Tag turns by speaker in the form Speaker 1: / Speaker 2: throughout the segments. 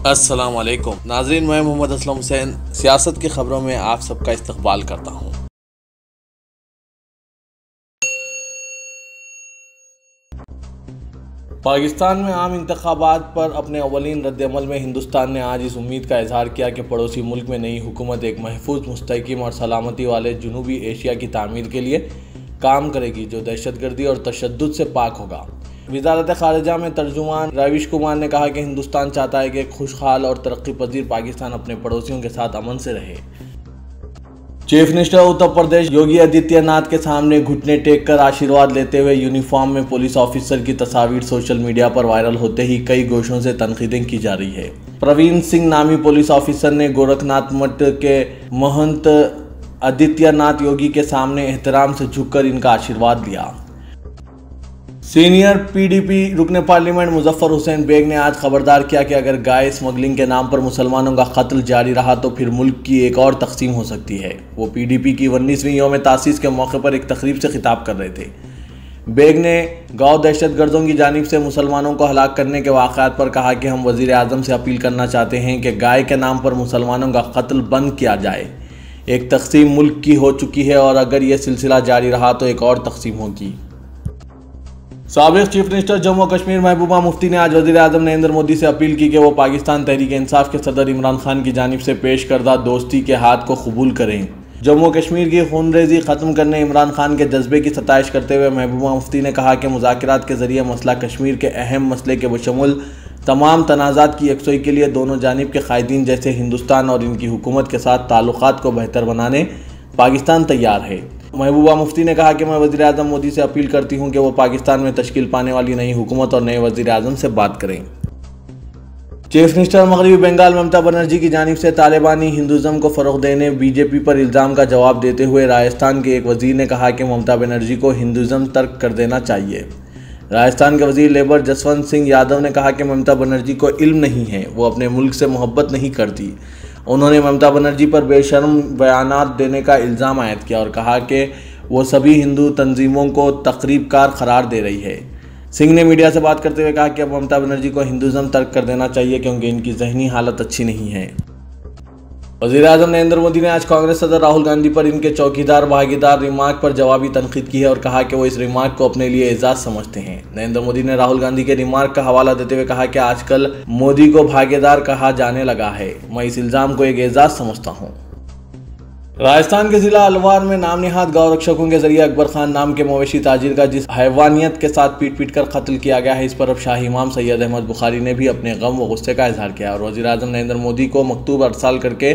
Speaker 1: अस्सलाम वालेकुम नाज़रीन, मैं मोहम्मद असलम हुसैन सियासत की खबरों में आप सबका इस्तकबाल करता हूँ। पाकिस्तान में आम इंतखाबात पर अपने अवलीन रद्दअमल में हिंदुस्तान ने आज इस उम्मीद का इजहार किया कि पड़ोसी मुल्क में नई हुकूमत एक महफूज, मुस्तहकम और सलामती वाले जनूबी एशिया की तामीर के लिए काम करेगी जो दहशतगर्दी और तशद्दुद से पाक होगा। वज़ारत ख़ारिजा में तर्जुमान रवीश कुमार ने कहा कि हिंदुस्तान चाहता है कि एक खुशहाल और तरक्की पजीर पाकिस्तान अपने पड़ोसियों के साथ अमन से रहे। चीफ मिनिस्टर उत्तर प्रदेश योगी आदित्यनाथ के सामने घुटने टेक कर आशीर्वाद लेते हुए यूनिफॉर्म में पुलिस ऑफिसर की तस्वीर सोशल मीडिया पर वायरल होते ही कई गोशों से तनकीदें की जा रही है। प्रवीण सिंह नामी पुलिस ऑफिसर ने गोरखनाथ मठ के महंत आदित्यनाथ योगी के सामने एहतराम से झुककर इनका आशीर्वाद लिया। सीनियर पीडीपी रुकने पार्लियामेंट मुजफ्फर हुसैन बेग ने आज खबरदार किया कि अगर गाय स्मगलिंग के नाम पर मुसलमानों का कत्ल जारी रहा तो फिर मुल्क की एक और तकसीम हो सकती है। वो पीडीपी की 19वीं यौम तासीस के मौके पर एक तकरीब से खिताब कर रहे थे। बेग ने गाँव दहशतगर्दों की जानिब से मुसलमानों को हलाक करने के वाक़यात पर कहा कि हम वज़ीर आज़म से अपील करना चाहते हैं कि गाय के नाम पर मुसलमानों का कत्ल बंद किया जाए। एक तकसीम मुल्क की हो चुकी है और अगर यह सिलसिला जारी रहा तो एक और तकसीम होगी। साबिक़ चीफ मिनिस्टर जम्मू कश्मीर महबूबा मुफ्ती ने आज वज़ीर आज़म नरेंद्र मोदी से अपील की कि वो पाकिस्तान तहरीक इंसाफ के सदर इमरान खान की जानिब से पेश करदा दोस्ती के हाथ को कबूल करें। जम्मू कश्मीर की खूनरेज़ी ख़त्म करने इमरान खान के जज्बे की सताइश करते हुए महबूबा मुफ्ती ने कहा कि मुज़ाकरात के ज़रिए मसला कश्मीर के अहम मसले के बशमुल तमाम तनाज़ात की यकसोई के लिए दोनों जानिब के कायदीन जैसे हिंदुस्तान और इनकी हुकूमत के साथ ताल्लुकात को बेहतर बनाने पाकिस्तान तैयार है। महबूबा मुफ्ती ने कहा कि मैं वज़ीर आज़म मोदी से अपील करती हूँ कि वो पाकिस्तान में तश्कील पाने वाली नई हुकूमत और नए वज़ीर आज़म से बात करें। चीफ मिनिस्टर मगरबी बंगाल ममता बनर्जी की जानिब से तालिबानी हिंदुज़म को फ़रोग़ देने बीजेपी पर इल्ज़ाम का जवाब देते हुए राजस्थान के एक वज़ीर ने कहा कि ममता बनर्जी को हिंदुज़म तर्क कर देना चाहिए। राजस्थान के वज़ीर लेबर जसवंत सिंह यादव ने कहा कि ममता बनर्जी को इल्म नहीं है, वो अपने मुल्क से मोहब्बत नहीं करती। उन्होंने ममता बनर्जी पर बेशर्म बयानात देने का इल्ज़ाम आयद किया और कहा कि वो सभी हिंदू तंजीमों को तकरीबकार करार दे रही है। सिंह ने मीडिया से बात करते हुए कहा कि अब ममता बनर्जी को हिंदुज़म तर्क कर देना चाहिए क्योंकि इनकी जहनी हालत अच्छी नहीं है। वज़ीर आज़म नरेंद्र मोदी ने आज कांग्रेस सदर राहुल गांधी पर इनके चौकीदार भागीदार रिमार्क पर जवाबी तनकीद की है और कहा कि वो इस रिमार्क को अपने लिए एजाज़ समझते हैं। नरेंद्र मोदी ने राहुल गांधी के रिमार्क का हवाला देते हुए कहा कि आजकल मोदी को भागीदार कहा जाने लगा है, मैं इस इल्ज़ाम को एक एजाज़ समझता हूँ। राजस्थान के जिला अलवार में नाम निहाद गौ रक्षकों के जरिए अकबर खान नाम के मवेशी ताजिर का जिस हैवानियत के साथ पीट पीट कर कत्ल किया गया है, इस पर अब शाही इमाम सैयद अहमद बुखारी ने भी अपने गम व गुस्से का इजहार किया और वज़ीर आज़म नरेंद्र मोदी को मकतूब अरसाल करके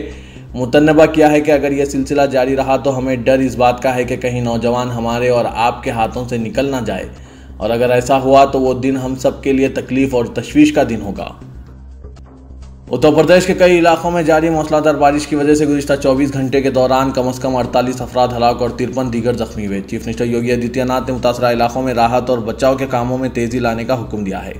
Speaker 1: मुतन्नबा किया है कि अगर यह सिलसिला जारी रहा तो हमें डर इस बात का है कि कहीं नौजवान हमारे और आपके हाथों से निकल ना जाए, और अगर ऐसा हुआ तो वो दिन हम सब के लिए तकलीफ़ और तशवीश का दिन होगा। उत्तर प्रदेश के कई इलाकों में जारी मौसलाधार बारिश की वजह से गुज़िश्ता 24 घंटे के दौरान कम से कम 48 अफराद हलाक और 53 दीगर जख्मी हुए। चीफ मिनिस्टर योगी आदित्यनाथ ने मुतासरा इलाकों में राहत और बचाव के कामों में तेज़ी लाने का हुक्म दिया है।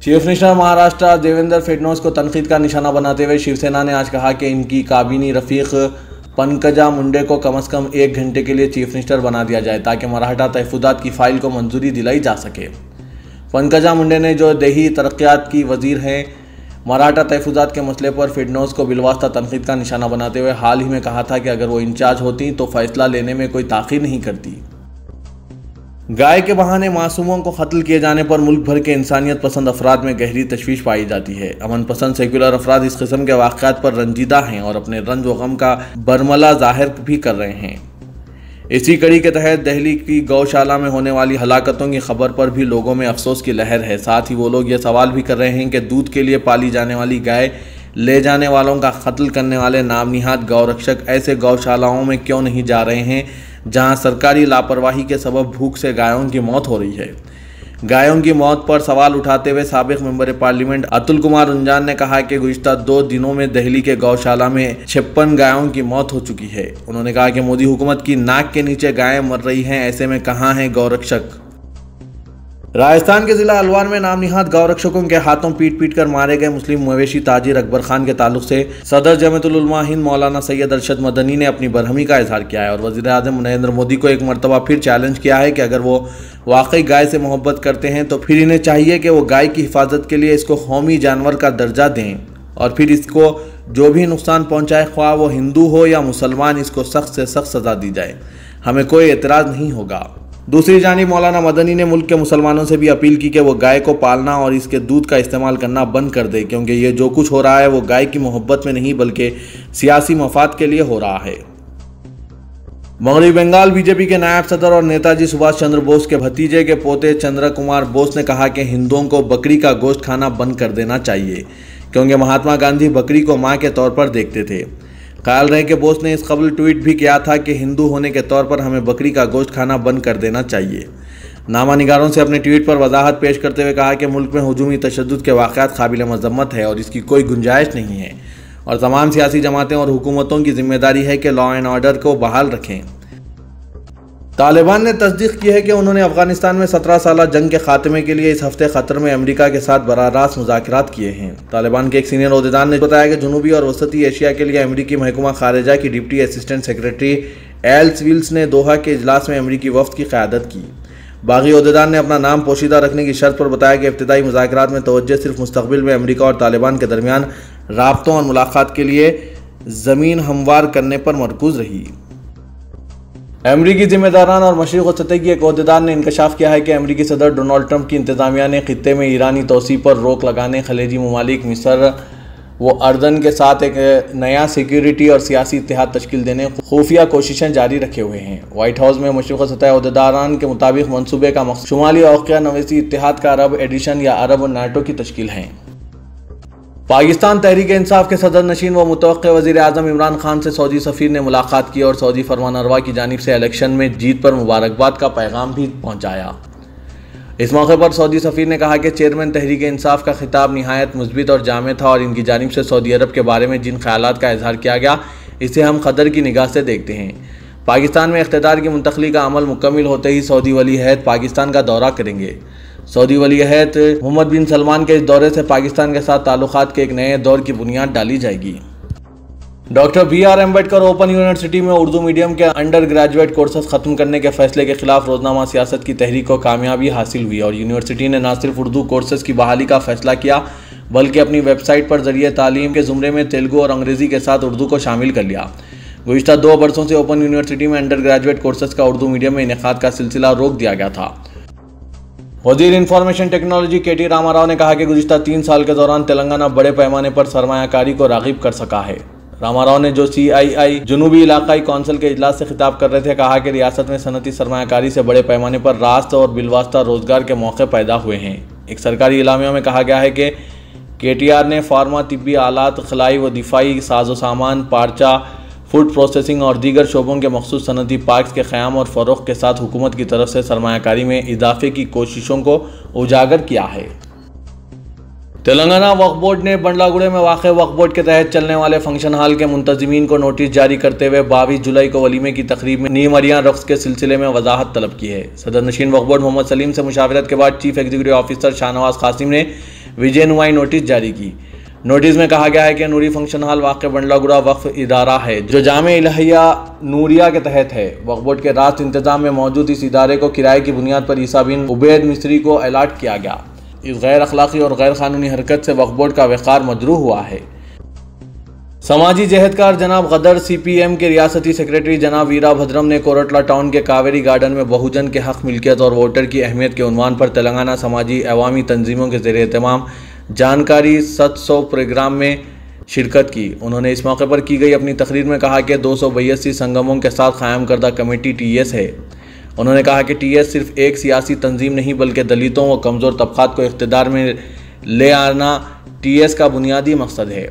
Speaker 1: चीफ मिनिस्टर महाराष्ट्र देवेंद्र फडणवीस को तनकीद का निशाना बनाते हुए शिवसेना ने आज कहा कि इनकी काबीनी रफीक पंकजा मुंडे को कम से कम 1 घंटे के लिए चीफ मिनिस्टर बना दिया जाए ताकि मराठा तहफ़्फ़ुज़ात की फ़ाइल को मंजूरी दिलाई जा सके। पंकजा मुंडे ने जो देही तरक्यात की वज़ीर हैं मराठा तहफ़्फ़ुज़ात के मसले पर फडणवीस को बिलवास्ता तनकीद का निशाना बनाते हुए हाल ही में कहा था कि अगर वो इंचार्ज होती तो फैसला लेने में कोई ताख़ीर नहीं करती। गाय के बहाने मासूमों को कत्ल किए जाने पर मुल्क भर के इंसानियत पसंद अफराद में गहरी तशवीश पाई जाती है। अमन पसंद सेकुलर अफराद इस किस्म के वाक़यात पर रंजीदा हैं और अपने रंज व गम का बरमला ज़ाहिर भी कर रहे हैं। इसी कड़ी के तहत दिल्ली की गौशाला में होने वाली हलाकतों की खबर पर भी लोगों में अफसोस की लहर है। साथ ही वो लोग ये सवाल भी कर रहे हैं कि दूध के लिए पाली जाने वाली गाय ले जाने वालों का कत्ल करने वाले नामनिहाद गौ रक्षक ऐसे गौशालाओं में क्यों नहीं जा रहे हैं जहां सरकारी लापरवाही के सबब भूख से गायों की मौत हो रही है। गायों की मौत पर सवाल उठाते हुए साबिक़ मेंबर पार्लियामेंट अतुल कुमार उंजान ने कहा कि गुज़िश्ता 2 दिनों में दिल्ली के गौशाला में 56 गायों की मौत हो चुकी है। उन्होंने कहा कि मोदी हुकूमत की नाक के नीचे गायें मर रही हैं, ऐसे में कहाँ हैं गौरक्षक। राजस्थान के जिला अलवर में नामनिहाद गौ रक्षकों के हाथों पीट पीट कर मारे गए मुस्लिम मवेशी ताजिर अकबर खान के ताल्लुक से सदर जमीयतुल उलमा हिंद मौलाना सैयद अरशद मदनी ने अपनी बरहमी का इजहार किया है और वज़ीर आज़म नरेंद्र मोदी को एक मरतबा फिर चैलेंज किया है कि अगर वो वाकई गाय से मोहब्बत करते हैं तो फिर इन्हें चाहिए कि वो गाय की हिफाजत के लिए इसको कौमी जानवर का दर्जा दें और फिर इसको जो भी नुकसान पहुँचाए, ख्वाह वो हिंदू हो या मुसलमान, इसको सख्त से सख्त सज़ा दी जाए। हमें कोई एतराज़ नहीं होगा। दूसरी जानिब मौलाना मदनी ने मुल्क के मुसलमानों से भी अपील की कि वो गाय को पालना और इसके दूध का इस्तेमाल करना बंद कर दे, क्योंकि ये जो कुछ हो रहा है वो गाय की मोहब्बत में नहीं बल्कि सियासी मफाद के लिए हो रहा है। मगरबी बंगाल बीजेपी के नायब सदर और नेताजी सुभाष चंद्र बोस के भतीजे के पोते चंद्र कुमार बोस ने कहा कि हिंदुओं को बकरी का गोश्त खाना बंद कर देना चाहिए, क्योंकि महात्मा गांधी बकरी को माँ के तौर पर देखते थे। ख्याल रहे कि बोस ने इस कबल ट्वीट भी किया था कि हिंदू होने के तौर पर हमें बकरी का गोश्त खाना बंद कर देना चाहिए। नामा निगारों से अपने ट्वीट पर वजाहत पेश करते हुए कहा कि मुल्क में हुजूमी तशद्दुद के वाक़यात काबिल मज़म्मत है और इसकी कोई गुंजाइश नहीं है और तमाम सियासी जमातें और हुकूमतों की जिम्मेदारी है कि लॉ एंड ऑर्डर को बहाल रखें। तालिबान ने तस्दीक की है कि उन्होंने अफगानिस्तान में 17 साला जंग के खात्मे के लिए इस हफ्ते कतर में अमेरिका के साथ बराह रास्त मुज़ाकरात किए हैं। तालिबान के एक सीनियर ओहदेदार ने बताया कि जनूबी और वसती एशिया के लिए अमेरिकी महकमा खारिजा की deputy assistant secretary Alice Wells ने दोहा के इजलास में अमेरिकी वफ्द की क़यादत की। बागी ओहदेदार ने अपना नाम पोशीदा रखने की शर्त पर बताया कि इब्तिदाई मुज़ाकरात में तवज्जो सिर्फ मुस्तक़बिल में अमेरिका और तालिबान के दरमियान राब्तों और मुलाकात के लिए ज़मीन हमवार करने पर मरकूज़ रही। अमरीकी जिम्मेदारान और मशरिक़ सतह की एक ओहदेदार ने इंकशाफ किया है कि अमरीकी सदर डोनाल्ड ट्रंप की इंतज़ामिया ने खित्ते में ईरानी तोसी पर रोक लगाने, खलीजी ममालिक मिस्र व अर्दन के साथ एक नया सिक्योरिटी और सियासी इत्तेहाद तश्कील देने खुफिया कोशिशें जारी रखे हुए हैं। वाइट हाउस में मशरिक़ सतह ओहदेदारान के मुताबिक मनसूबे का मकसद शुमाली ओक़िया नवेसी इत्तेहाद का अरब एडिशन या अरब नाटो की तश्कील है। पाकिस्तान तहरीक इंसाफ के सदर नशीन व मुतवक्किल वज़ीर आज़म इमरान खान से सऊदी सफ़ीर ने मुलाकात की और सऊदी फरमानरवा की जानिब से इलेक्शन में जीत पर मुबारकबाद का पैगाम भी पहुँचाया। इस मौके पर सऊदी सफ़ीर ने कहा कि चेयरमैन तहरीक इंसाफ का खिताब निहायत मुस्बित और जामे था और इनकी जानिब से सऊदी अरब के बारे में जिन ख्यालात का इजहार किया गया इसे हम कदर की निगाह से देखते हैं। पाकिस्तान में इख्तियार की मुंतकली का अमल मुकम्मल होते ही सऊदी वली अहद पाकिस्तान का दौरा करेंगे। सऊदी वली अहद मोहम्मद बिन सलमान के इस दौरे से पाकिस्तान के साथ ताल्लुकात के एक नए दौर की बुनियाद डाली जाएगी। Doctor BR Ambedkar open university में उर्दू मीडियम के अंडर ग्रेजुएट कोर्सेज ख़त्म करने के फैसले के खिलाफ रोजनामा सियासत की तहरीक को कामयाबी हासिल हुई और यूनिवर्सिटी ने न सिर्फ उर्दू कोर्सेज की बहाली का फैसला किया बल्कि अपनी वेबसाइट पर जरिए तालीम के ज़ुमरे में तेलुगु और अंग्रेज़ी के साथ उर्दू को शामिल कर लिया। गुज़िश्ता 2 बरसों से ओपन यूनिवर्सिटी में अंडर ग्रेजुएट कोर्सेज का उर्दू मीडियम में इनेकाद का सिलसिला रोक दिया गया था। वज़ीर इंफॉर्मेशन टेक्नोलॉजी KT रामाराव ने कहा कि गुज़िश्ता 3 साल के दौरान तेलंगाना बड़े पैमाने पर सरमायाकारी को राग़िब कर सका है। रामाराव ने जो CII जनूबी इलाकाई कौंसिल के इजलास से खिताब कर रहे थे कहा कि रियासत में सनती सरमायाकारी से बड़े पैमाने पर रास्त और बिलवास्ता रोजगार के मौके पैदा हुए हैं। एक सरकारी इलामिया में कहा गया है कि KTR ने फार्मा, तिब्बी आलात, खलाई व दिफाई साजो सामान, पार्चा, फूड प्रोसेसिंग और दीगर शोबों के मखसूस सनती पार्क्स के क़याम और फ़रोग़ के साथ हुकूमत की तरफ से सरमायाकारी में इजाफे की कोशिशों को उजागर किया है। तेलंगाना वक्फ बोर्ड ने बंडलागुड़े में वाक़ वक्फ बोर्ड के तहत चलने वाले फंक्शन हॉल के मुंतज़िमीन को नोटिस जारी करते हुए 22 जुलाई को वलीमे की तकरीब में नीम अरियान रक़्स के सिलसिले में वजाहत तलब की है। सदर नशीन वक्फ बोर्ड मोहम्मद सलीम से मुशावरत के बाद chief executive officer Shahnawaz Qasim ने विजय नुमाई नोटिस जारी की। नोटिस में कहा गया है कि नूरी फंक्शन हॉल वाक़ बंडलागुड़ा वक्फ इदारा है जो जामे इलाहिया नूरिया के तहत है। वक्फ बोर्ड के रास्त इंतजाम में मौजूद इस इदारे को किराए की बुनियाद पर ईसा बिन उबैद मिस्री को अलॉट किया गया। इस गैर अखलाकी और गैर कानूनी हरकत से वक्फ बोर्ड का वक़ार मजरूह हुआ है। समाजी जहदकार जनाब गदर CPM के रियासती सेक्रेटरी जनाब वीरा भद्रम ने कोरटला टाउन के कावेरी गार्डन में बहुजन के हक़ मिल्कियत और वोटर की अहमियत के उन्वान पर तेलंगाना समाजी अवामी तंजीमों के ज़ेरे एहतमाम जानकारी 700 प्रोग्राम में शिरकत की। उन्होंने इस मौके पर की गई अपनी तकरीर में कहा कि 282 संगमों के साथ क़ायम करदा कमेटी TS है। उन्होंने कहा कि TS सिर्फ एक सियासी तंजीम नहीं बल्कि दलितों व कमज़ोर तबक़ात को इक़्तिदार में ले आना TS का बुनियादी मकसद है।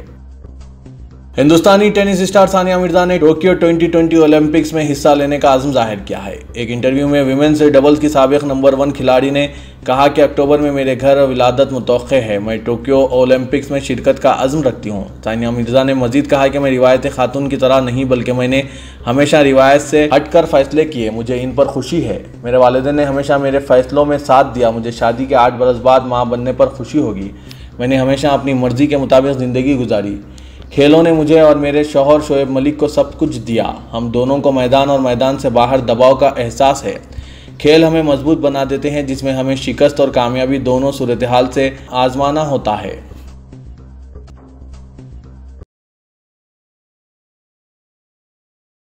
Speaker 1: हिंदुस्तानी टेनिस स्टार सानिया मिर्जा ने टोक्यो 2020 ओलंपिक्स में हिस्सा लेने का आज़म जाहिर किया है। एक इंटरव्यू में विमेंस डबल्स की साबिक नंबर 1 खिलाड़ी ने कहा कि अक्टूबर में मेरे घर विलादत मुतवक्के है। मैं टोक्यो ओलंपिक्स में शिरकत का अज़्म रखती हूँ। सानिया मिर्जा ने मजीद कहा कि मैं रिवायत खातून की तरह नहीं बल्कि मैंने हमेशा रिवायत से हटकर फैसले किए। मुझे इन पर खुशी है। मेरे वालिदैन ने हमेशा मेरे फैसलों में साथ दिया। मुझे शादी के 8 बरस बाद माँ बनने पर खुशी होगी। मैंने हमेशा अपनी मर्जी के मुताबिक ज़िंदगी गुजारी। खेलों ने मुझे और मेरे शौहर शोएब मलिक को सब कुछ दिया। हम दोनों को मैदान और मैदान से बाहर दबाव का एहसास है। खेल हमें मजबूत बना देते हैं जिसमें हमें शिकस्त और कामयाबी दोनों सूरत हाल से आजमाना होता है।